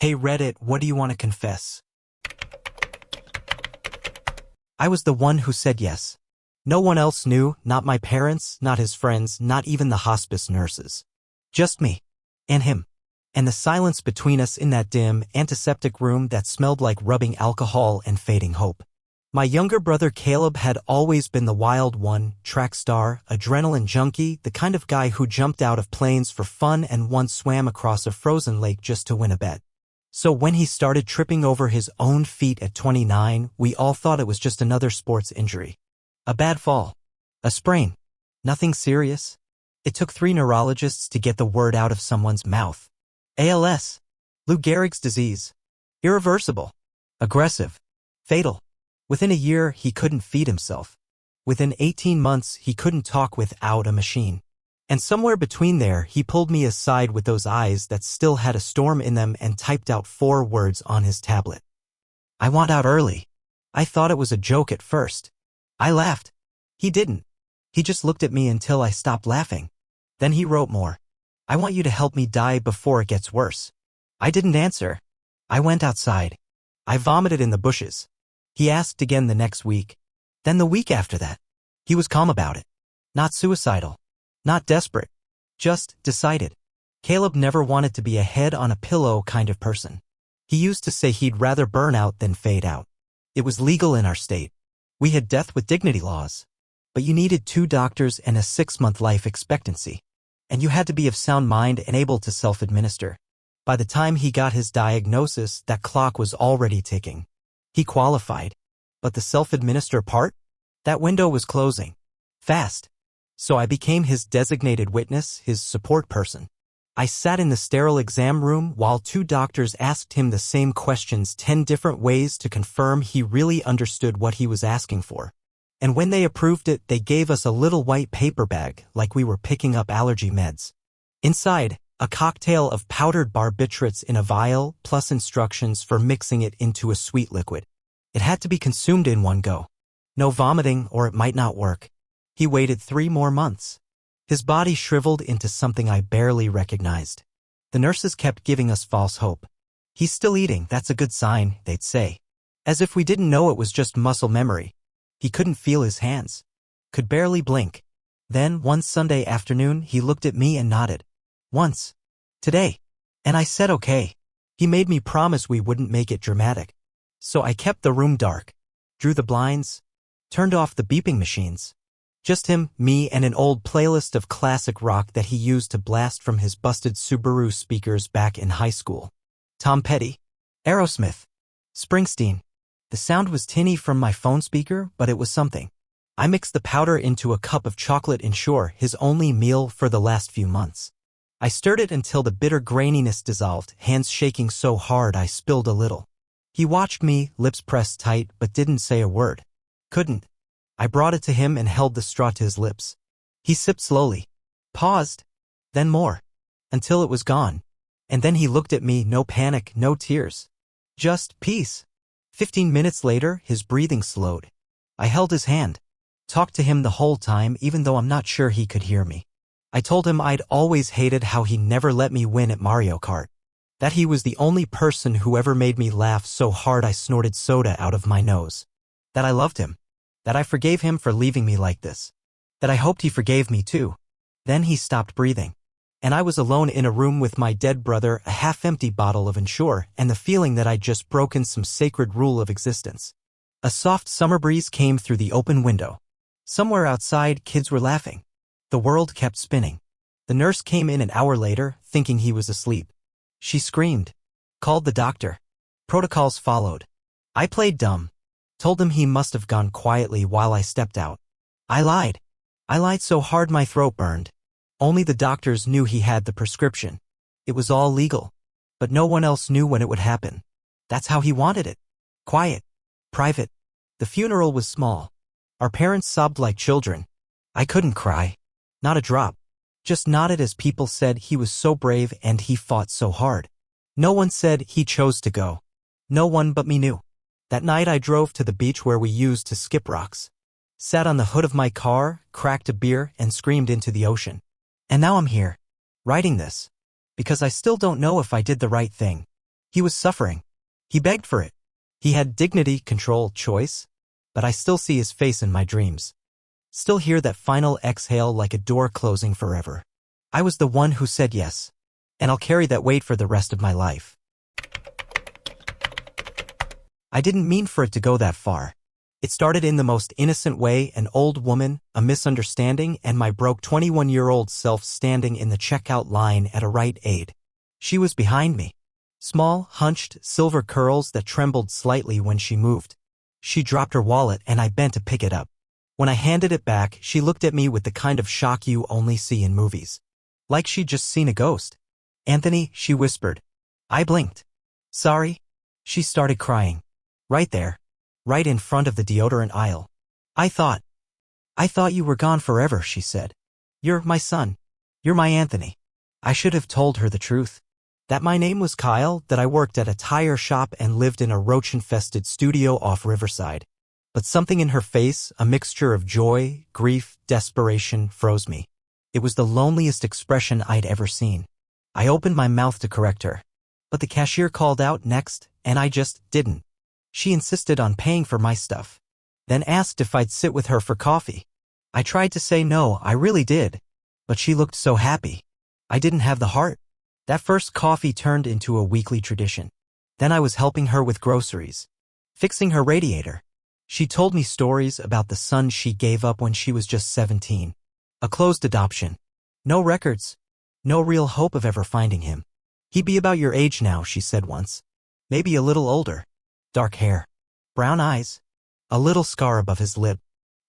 Hey Reddit, what do you want to confess? I was the one who said yes. No one else knew, not my parents, not his friends, not even the hospice nurses. Just me. And him. And the silence between us in that dim, antiseptic room that smelled like rubbing alcohol and fading hope. My younger brother Caleb had always been the wild one, track star, adrenaline junkie, the kind of guy who jumped out of planes for fun and once swam across a frozen lake just to win a bet. So when he started tripping over his own feet at 29, we all thought it was just another sports injury. A bad fall. A sprain. Nothing serious. It took 3 neurologists to get the word out of someone's mouth. ALS. Lou Gehrig's disease. Irreversible. Aggressive. Fatal. Within a year, he couldn't feed himself. Within 18 months, he couldn't talk without a machine. And somewhere between there, he pulled me aside with those eyes that still had a storm in them and typed out 4 words on his tablet. I want out early. I thought it was a joke at first. I laughed. He didn't. He just looked at me until I stopped laughing. Then he wrote more. I want you to help me die before it gets worse. I didn't answer. I went outside. I vomited in the bushes. He asked again the next week. Then the week after that. He was calm about it. Not suicidal. Not desperate. Just decided. Caleb never wanted to be a head on a pillow kind of person. He used to say he'd rather burn out than fade out. It was legal in our state. We had death with dignity laws. But you needed 2 doctors and a 6-month life expectancy. And you had to be of sound mind and able to self-administer. By the time he got his diagnosis, that clock was already ticking. He qualified. But the self-administer part? That window was closing. Fast. So I became his designated witness, his support person. I sat in the sterile exam room while 2 doctors asked him the same questions 10 different ways to confirm he really understood what he was asking for. And when they approved it, they gave us a little white paper bag like we were picking up allergy meds. Inside, a cocktail of powdered barbiturates in a vial, plus instructions for mixing it into a sweet liquid. It had to be consumed in one go. No vomiting or it might not work. He waited 3 more months. His body shriveled into something I barely recognized. The nurses kept giving us false hope. He's still eating, that's a good sign, they'd say. As if we didn't know it was just muscle memory. He couldn't feel his hands. Could barely blink. Then, one Sunday afternoon, he looked at me and nodded. Once. Today. And I said okay. He made me promise we wouldn't make it dramatic. So I kept the room dark. Drew the blinds. Turned off the beeping machines. Just him, me, and an old playlist of classic rock that he used to blast from his busted Subaru speakers back in high school. Tom Petty. Aerosmith. Springsteen. The sound was tinny from my phone speaker, but it was something. I mixed the powder into a cup of chocolate Ensure, his only meal for the last few months. I stirred it until the bitter graininess dissolved, hands shaking so hard I spilled a little. He watched me, lips pressed tight, but didn't say a word. Couldn't. I brought it to him and held the straw to his lips. He sipped slowly. Paused. Then more. Until it was gone. And then he looked at me, no panic, no tears. Just peace. 15 minutes later, his breathing slowed. I held his hand. Talked to him the whole time, even though I'm not sure he could hear me. I told him I'd always hated how he never let me win at Mario Kart. That he was the only person who ever made me laugh so hard I snorted soda out of my nose. That I loved him. That I forgave him for leaving me like this. That I hoped he forgave me too. Then he stopped breathing. And I was alone in a room with my dead brother, a half-empty bottle of Ensure, and the feeling that I'd just broken some sacred rule of existence. A soft summer breeze came through the open window. Somewhere outside, kids were laughing. The world kept spinning. The nurse came in an hour later, thinking he was asleep. She screamed. Called the doctor. Protocols followed. I played dumb. Told him he must have gone quietly while I stepped out. I lied. I lied so hard my throat burned. Only the doctors knew he had the prescription. It was all legal. But no one else knew when it would happen. That's how he wanted it. Quiet. Private. The funeral was small. Our parents sobbed like children. I couldn't cry. Not a drop. Just nodded as people said he was so brave and he fought so hard. No one said he chose to go. No one but me knew. That night I drove to the beach where we used to skip rocks. Sat on the hood of my car, cracked a beer, and screamed into the ocean. And now I'm here, writing this. Because I still don't know if I did the right thing. He was suffering. He begged for it. He had dignity, control, choice. But I still see his face in my dreams. Still hear that final exhale like a door closing forever. I was the one who said yes. And I'll carry that weight for the rest of my life. I didn't mean for it to go that far. It started in the most innocent way, an old woman, a misunderstanding, and my broke 21-year-old self standing in the checkout line at a Rite Aid. She was behind me. Small, hunched, silver curls that trembled slightly when she moved. She dropped her wallet and I bent to pick it up. When I handed it back, she looked at me with the kind of shock you only see in movies. Like she'd just seen a ghost. "Anthony," she whispered. I blinked. "Sorry?" She started crying. Right there. Right in front of the deodorant aisle. I thought you were gone forever," she said. "You're my son. You're my Anthony." I should have told her the truth. That my name was Kyle, that I worked at a tire shop and lived in a roach-infested studio off Riverside. But something in her face, a mixture of joy, grief, desperation, froze me. It was the loneliest expression I'd ever seen. I opened my mouth to correct her. But the cashier called out next, and I just didn't. She insisted on paying for my stuff. Then asked if I'd sit with her for coffee. I tried to say no, I really did. But she looked so happy. I didn't have the heart. That first coffee turned into a weekly tradition. Then I was helping her with groceries. Fixing her radiator. She told me stories about the son she gave up when she was just 17. A closed adoption. No records. No real hope of ever finding him. "He'd be about your age now," she said once. "Maybe a little older. Dark hair. Brown eyes. A little scar above his lip.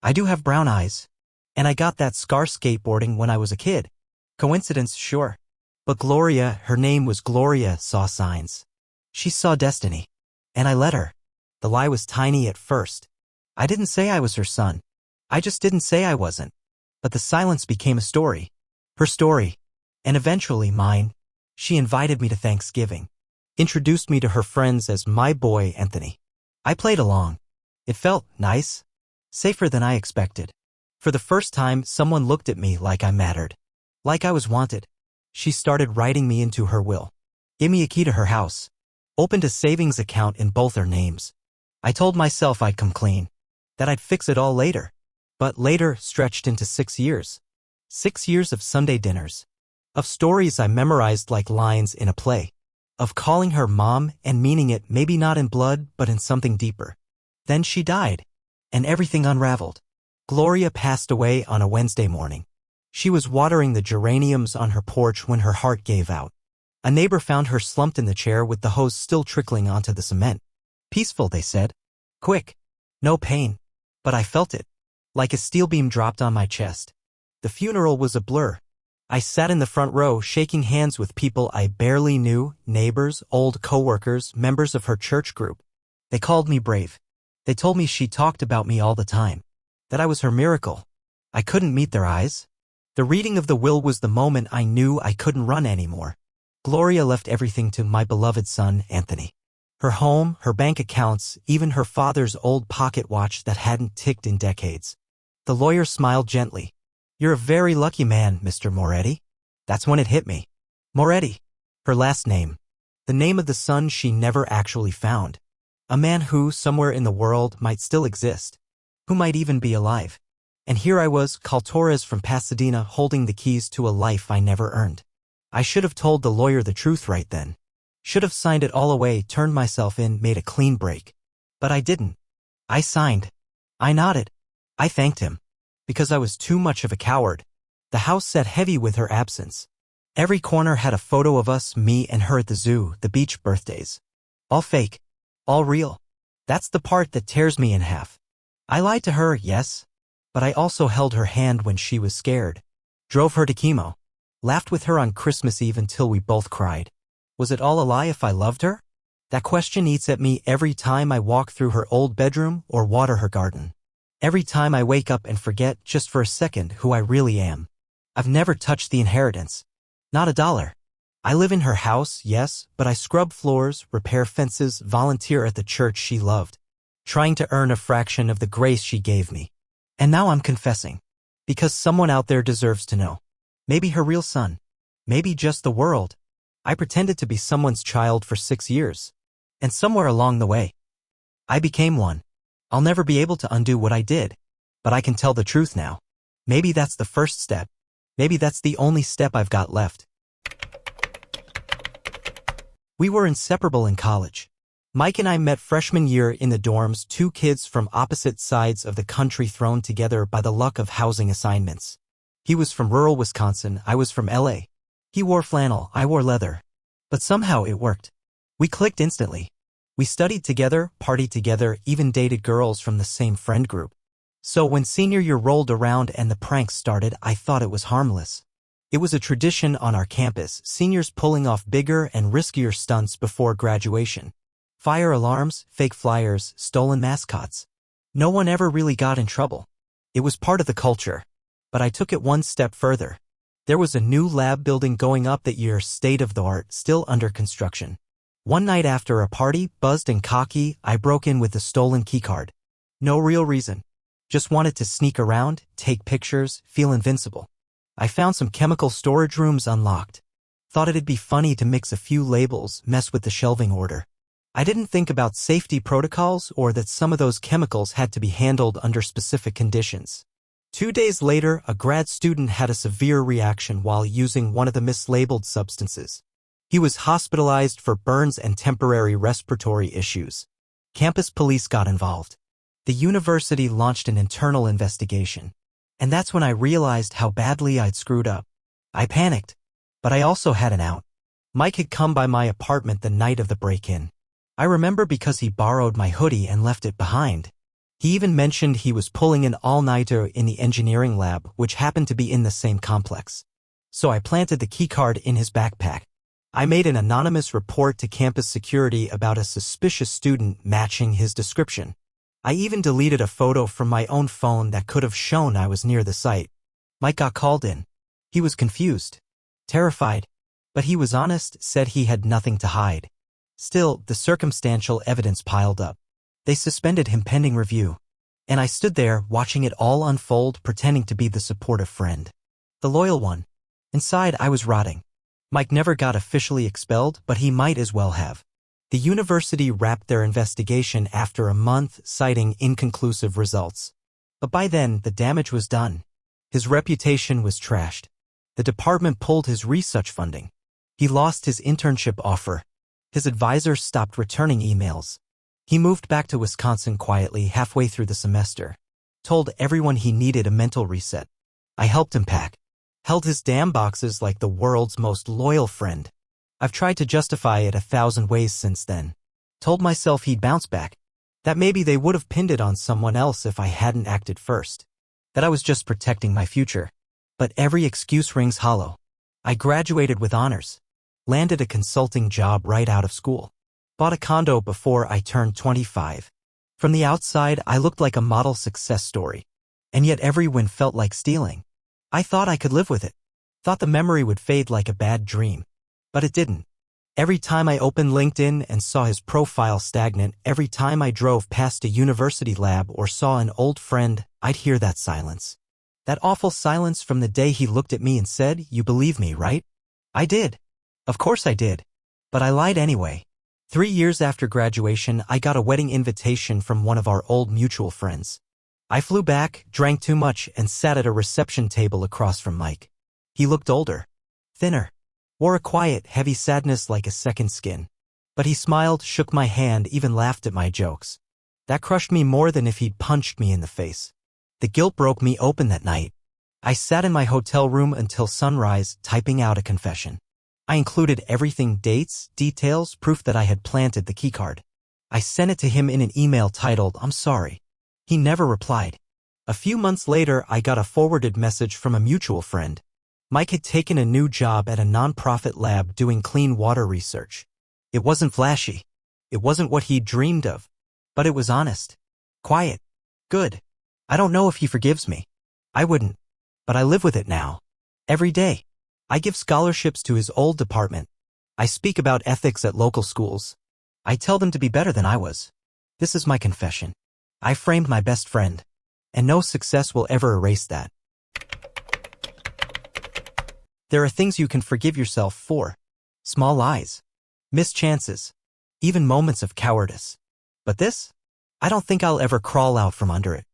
I do have brown eyes. And I got that scar skateboarding when I was a kid. Coincidence, sure. But Gloria, her name was Gloria, saw signs. She saw destiny. And I let her. The lie was tiny at first. I didn't say I was her son. I just didn't say I wasn't. But the silence became a story. Her story. And eventually mine. She invited me to Thanksgiving. Introduced me to her friends as my boy Anthony. I played along. It felt nice. Safer than I expected. For the first time, someone looked at me like I mattered. Like I was wanted. She started writing me into her will. Gave me a key to her house. Opened a savings account in both our names. I told myself I'd come clean. That I'd fix it all later. But later stretched into 6 years. 6 years of Sunday dinners. Of stories I memorized like lines in a play. Of calling her mom and meaning it, maybe not in blood, but in something deeper. Then she died. And everything unraveled. Gloria passed away on a Wednesday morning. She was watering the geraniums on her porch when her heart gave out. A neighbor found her slumped in the chair with the hose still trickling onto the cement. Peaceful, they said. Quick. No pain. But I felt it. Like a steel beam dropped on my chest. The funeral was a blur. I sat in the front row shaking hands with people I barely knew, neighbors, old coworkers, members of her church group. They called me brave. They told me she talked about me all the time. That I was her miracle. I couldn't meet their eyes. The reading of the will was the moment I knew I couldn't run anymore. Gloria left everything to my beloved son, Anthony. Her home, her bank accounts, even her father's old pocket watch that hadn't ticked in decades. The lawyer smiled gently. "You're a very lucky man, Mr. Moretti." That's when it hit me. Moretti. Her last name. The name of the son she never actually found. A man who, somewhere in the world, might still exist. Who might even be alive. And here I was, Cal Torres from Pasadena, holding the keys to a life I never earned. I should have told the lawyer the truth right then. Should have signed it all away, turned myself in, made a clean break. But I didn't. I signed. I nodded. I thanked him. Because I was too much of a coward. The house sat heavy with her absence. Every corner had a photo of us, me and her at the zoo, the beach birthdays. All fake. All real. That's the part that tears me in half. I lied to her, yes. But I also held her hand when she was scared. Drove her to chemo. Laughed with her on Christmas Eve until we both cried. Was it all a lie if I loved her? That question eats at me every time I walk through her old bedroom or water her garden. Every time I wake up and forget, just for a second, who I really am. I've never touched the inheritance. Not a dollar. I live in her house, yes, but I scrub floors, repair fences, volunteer at the church she loved. Trying to earn a fraction of the grace she gave me. And now I'm confessing. Because someone out there deserves to know. Maybe her real son. Maybe just the world. I pretended to be someone's child for 6 years. And somewhere along the way, I became one. I'll never be able to undo what I did. But I can tell the truth now. Maybe that's the first step. Maybe that's the only step I've got left. We were inseparable in college. Mike and I met freshman year in the dorms, two kids from opposite sides of the country thrown together by the luck of housing assignments. He was from rural Wisconsin, I was from LA. He wore flannel, I wore leather. But somehow it worked. We clicked instantly. We studied together, partied together, even dated girls from the same friend group. So when senior year rolled around and the pranks started, I thought it was harmless. It was a tradition on our campus, seniors pulling off bigger and riskier stunts before graduation. Fire alarms, fake flyers, stolen mascots. No one ever really got in trouble. It was part of the culture. But I took it one step further. There was a new lab building going up that year, state of the art, still under construction. One night after a party, buzzed and cocky, I broke in with the stolen keycard. No real reason. Just wanted to sneak around, take pictures, feel invincible. I found some chemical storage rooms unlocked. Thought it'd be funny to mix a few labels, mess with the shelving order. I didn't think about safety protocols or that some of those chemicals had to be handled under specific conditions. 2 days later, a grad student had a severe reaction while using one of the mislabeled substances. He was hospitalized for burns and temporary respiratory issues. Campus police got involved. The university launched an internal investigation. And that's when I realized how badly I'd screwed up. I panicked. But I also had an out. Mike had come by my apartment the night of the break-in. I remember because he borrowed my hoodie and left it behind. He even mentioned he was pulling an all-nighter in the engineering lab, which happened to be in the same complex. So I planted the keycard in his backpack. I made an anonymous report to campus security about a suspicious student matching his description. I even deleted a photo from my own phone that could have shown I was near the site. Mike got called in. He was confused, terrified, but he was honest, said he had nothing to hide. Still, the circumstantial evidence piled up. They suspended him pending review. And I stood there, watching it all unfold, pretending to be the supportive friend. The loyal one. Inside, I was rotting. Mike never got officially expelled, but he might as well have. The university wrapped their investigation after a month, citing inconclusive results. But by then, the damage was done. His reputation was trashed. The department pulled his research funding. He lost his internship offer. His advisor stopped returning emails. He moved back to Wisconsin quietly halfway through the semester. Told everyone he needed a mental reset. I helped him pack. Held his damn boxes like the world's most loyal friend. I've tried to justify it 1,000 ways since then. Told myself he'd bounce back. That maybe they would have pinned it on someone else if I hadn't acted first. That I was just protecting my future. But every excuse rings hollow. I graduated with honors. Landed a consulting job right out of school. Bought a condo before I turned 25. From the outside, I looked like a model success story. And yet every win felt like stealing. I thought I could live with it. Thought the memory would fade like a bad dream. But it didn't. Every time I opened LinkedIn and saw his profile stagnant, every time I drove past a university lab or saw an old friend, I'd hear that silence. That awful silence from the day he looked at me and said, "You believe me, right?" I did. Of course I did. But I lied anyway. 3 years after graduation, I got a wedding invitation from one of our old mutual friends. I flew back, drank too much, and sat at a reception table across from Mike. He looked older, thinner, wore a quiet, heavy sadness like a second skin. But he smiled, shook my hand, even laughed at my jokes. That crushed me more than if he'd punched me in the face. The guilt broke me open that night. I sat in my hotel room until sunrise, typing out a confession. I included everything, dates, details, proof that I had planted the keycard. I sent it to him in an email titled, "I'm sorry." He never replied. A few months later, I got a forwarded message from a mutual friend. Mike had taken a new job at a nonprofit lab doing clean water research. It wasn't flashy. It wasn't what he'd dreamed of. But it was honest. Quiet. Good. I don't know if he forgives me. I wouldn't. But I live with it now. Every day. I give scholarships to his old department. I speak about ethics at local schools. I tell them to be better than I was. This is my confession. I framed my best friend. And no success will ever erase that. There are things you can forgive yourself for. Small lies. Missed chances. Even moments of cowardice. But this? I don't think I'll ever crawl out from under it.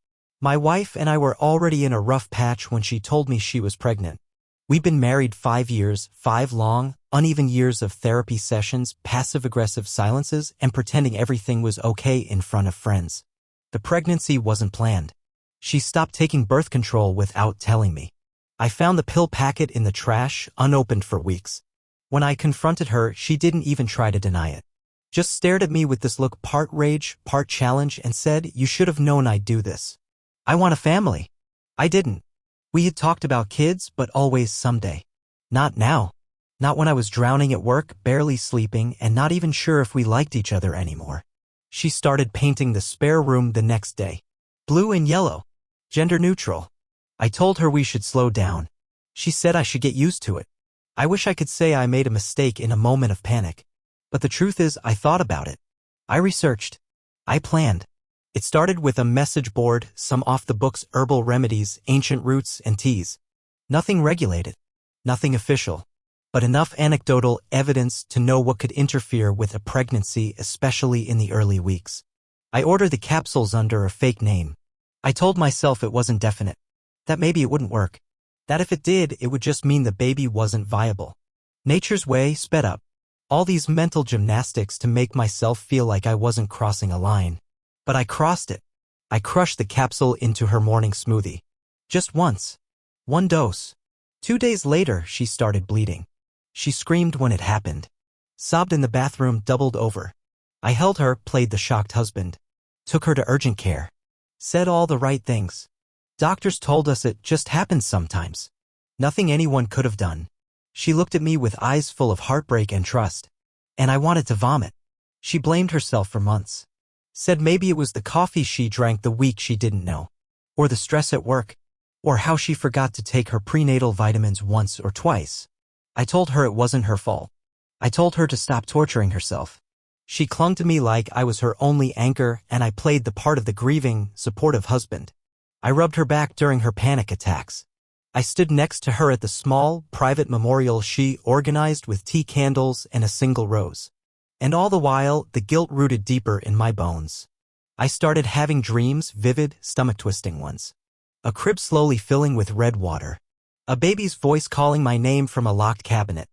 My wife and I were already in a rough patch when she told me she was pregnant. We'd been married 5 years, 5 long, uneven years of therapy sessions, passive-aggressive silences, and pretending everything was okay in front of friends. The pregnancy wasn't planned. She stopped taking birth control without telling me. I found the pill packet in the trash, unopened for weeks. When I confronted her, she didn't even try to deny it. Just stared at me with this look, part rage, part challenge, and said, "You should have known I'd do this. I want a family." I didn't. We had talked about kids, but always someday. Not now. Not when I was drowning at work, barely sleeping, and not even sure if we liked each other anymore. She started painting the spare room the next day. Blue and yellow. Gender neutral. I told her we should slow down. She said I should get used to it. I wish I could say I made a mistake in a moment of panic. But the truth is, I thought about it. I researched. I planned. It started with a message board, some off-the-books herbal remedies, ancient roots and teas. Nothing regulated. Nothing official. But enough anecdotal evidence to know what could interfere with a pregnancy, especially in the early weeks. I ordered the capsules under a fake name. I told myself it wasn't definite. That maybe it wouldn't work. That if it did, it would just mean the baby wasn't viable. Nature's way sped up. All these mental gymnastics to make myself feel like I wasn't crossing a line. But I crossed it. I crushed the capsule into her morning smoothie. Just once. 1 dose. 2 days later, she started bleeding. She screamed when it happened. Sobbed in the bathroom, doubled over. I held her, played the shocked husband. Took her to urgent care. Said all the right things. Doctors told us it just happens sometimes. Nothing anyone could have done. She looked at me with eyes full of heartbreak and trust. And I wanted to vomit. She blamed herself for months. Said maybe it was the coffee she drank the week she didn't know. Or the stress at work. Or how she forgot to take her prenatal vitamins once or twice. I told her it wasn't her fault. I told her to stop torturing herself. She clung to me like I was her only anchor, and I played the part of the grieving, supportive husband. I rubbed her back during her panic attacks. I stood next to her at the small, private memorial she organized with tea candles and a single rose. And all the while, the guilt rooted deeper in my bones. I started having dreams, vivid, stomach-twisting ones. A crib slowly filling with red water. A baby's voice calling my name from a locked cabinet.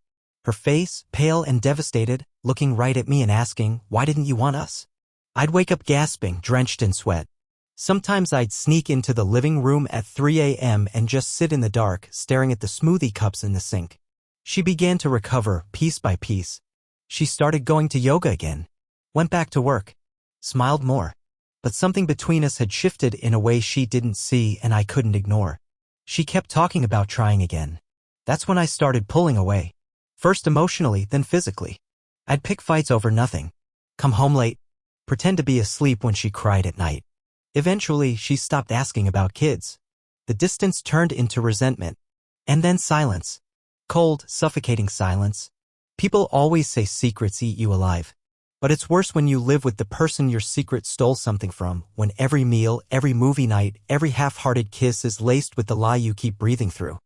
Her face, pale and devastated, looking right at me and asking, "Why didn't you want us?" I'd wake up gasping, drenched in sweat. Sometimes I'd sneak into the living room at 3 a.m. and just sit in the dark, staring at the smoothie cups in the sink. She began to recover, piece by piece. She started going to yoga again. Went back to work. Smiled more. But something between us had shifted in a way she didn't see and I couldn't ignore. She kept talking about trying again. That's when I started pulling away. First emotionally, then physically. I'd pick fights over nothing. Come home late. Pretend to be asleep when she cried at night. Eventually, she stopped asking about kids. The distance turned into resentment. And then silence. Cold, suffocating silence. People always say secrets eat you alive. But it's worse when you live with the person your secret stole something from, when every meal, every movie night, every half-hearted kiss is laced with the lie you keep breathing through.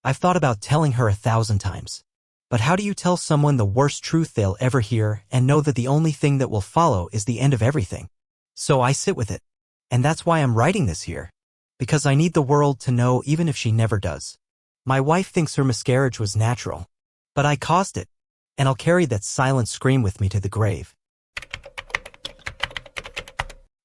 I've thought about telling her 1,000 times. But how do you tell someone the worst truth they'll ever hear and know that the only thing that will follow is the end of everything? So I sit with it. And that's why I'm writing this here. Because I need the world to know even if she never does. My wife thinks her miscarriage was natural. But I caused it. And I'll carry that silent scream with me to the grave.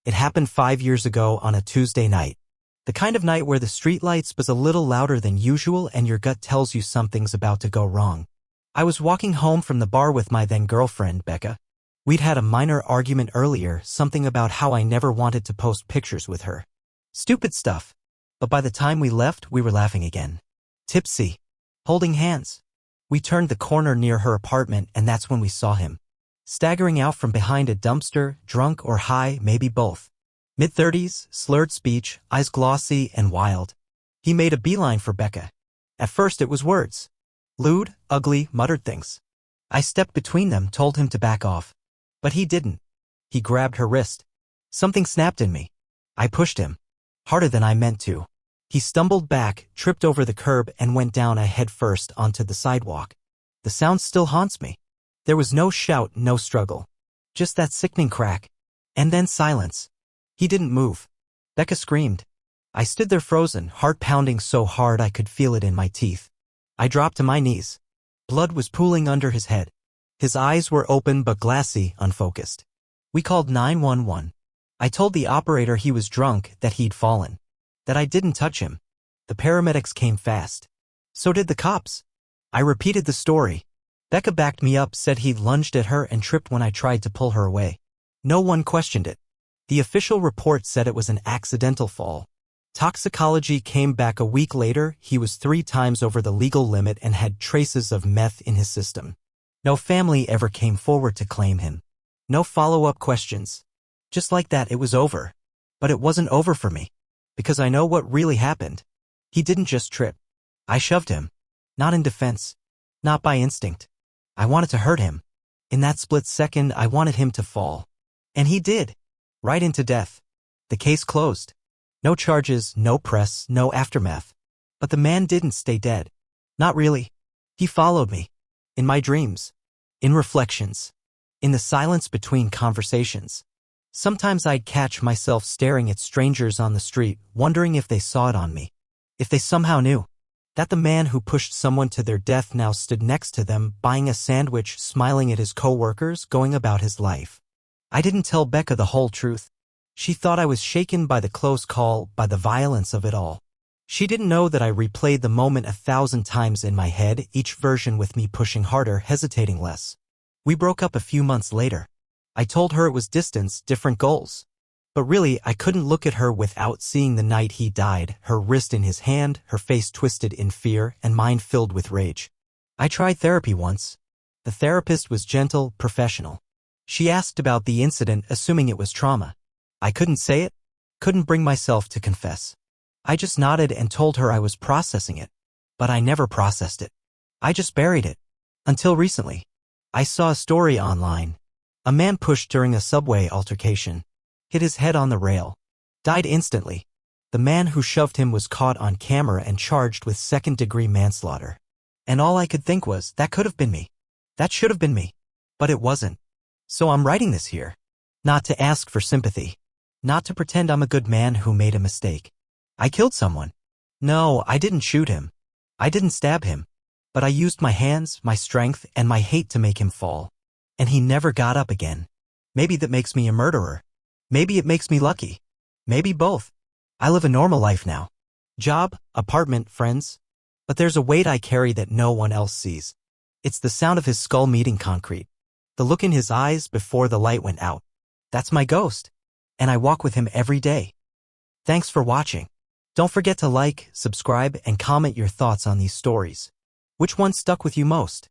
It happened 5 years ago on a Tuesday night. The kind of night where the streetlights buzz a little louder than usual and your gut tells you something's about to go wrong. I was walking home from the bar with my then-girlfriend, Becca. We'd had a minor argument earlier, something about how I never wanted to post pictures with her. Stupid stuff. But by the time we left, we were laughing again. Tipsy. Holding hands. We turned the corner near her apartment and that's when we saw him. Staggering out from behind a dumpster, drunk or high, maybe both. Mid-30s, slurred speech, eyes glossy and wild. He made a beeline for Becca. At first it was words. Lewd, ugly, muttered things. I stepped between them, told him to back off. But he didn't. He grabbed her wrist. Something snapped in me. I pushed him. Harder than I meant to. He stumbled back, tripped over the curb and went down head first onto the sidewalk. The sound still haunts me. There was no shout, no struggle. Just that sickening crack. And then silence. He didn't move. Becca screamed. I stood there frozen, heart pounding so hard I could feel it in my teeth. I dropped to my knees. Blood was pooling under his head. His eyes were open but glassy, unfocused. We called 911. I told the operator he was drunk, that he'd fallen. That I didn't touch him. The paramedics came fast. So did the cops. I repeated the story. Becca backed me up, said he'd lunged at her and tripped when I tried to pull her away. No one questioned it. The official report said it was an accidental fall. Toxicology came back a week later. He was 3 times over the legal limit and had traces of meth in his system. No family ever came forward to claim him. No follow-up questions. Just like that, it was over. But it wasn't over for me. Because I know what really happened. He didn't just trip. I shoved him. Not in defense. Not by instinct. I wanted to hurt him. In that split second, I wanted him to fall. And he did. Right into death. The case closed. No charges, no press, no aftermath. But the man didn't stay dead. Not really. He followed me. In my dreams. In reflections. In the silence between conversations. Sometimes I'd catch myself staring at strangers on the street, wondering if they saw it on me. If they somehow knew. That the man who pushed someone to their death now stood next to them, buying a sandwich, smiling at his co-workers, going about his life. I didn't tell Becca the whole truth. She thought I was shaken by the close call, by the violence of it all. She didn't know that I replayed the moment 1,000 times in my head, each version with me pushing harder, hesitating less. We broke up a few months later. I told her it was distance, different goals. But really, I couldn't look at her without seeing the night he died, her wrist in his hand, her face twisted in fear, and mine filled with rage. I tried therapy once. The therapist was gentle, professional. She asked about the incident, assuming it was trauma. I couldn't say it, couldn't bring myself to confess. I just nodded and told her I was processing it. But I never processed it. I just buried it. Until recently. I saw a story online. A man pushed during a subway altercation. Hit his head on the rail. Died instantly. The man who shoved him was caught on camera and charged with second-degree manslaughter. And all I could think was, that could have been me. That should have been me. But it wasn't. So I'm writing this here. Not to ask for sympathy. Not to pretend I'm a good man who made a mistake. I killed someone. No, I didn't shoot him. I didn't stab him. But I used my hands, my strength, and my hate to make him fall. And he never got up again. Maybe that makes me a murderer. Maybe it makes me lucky. Maybe both. I live a normal life now. Job, apartment, friends. But there's a weight I carry that no one else sees. It's the sound of his skull meeting concrete. The look in his eyes before the light went out. That's my ghost. And I walk with him every day. Thanks for watching. Don't forget to like, subscribe, and comment your thoughts on these stories. Which one stuck with you most?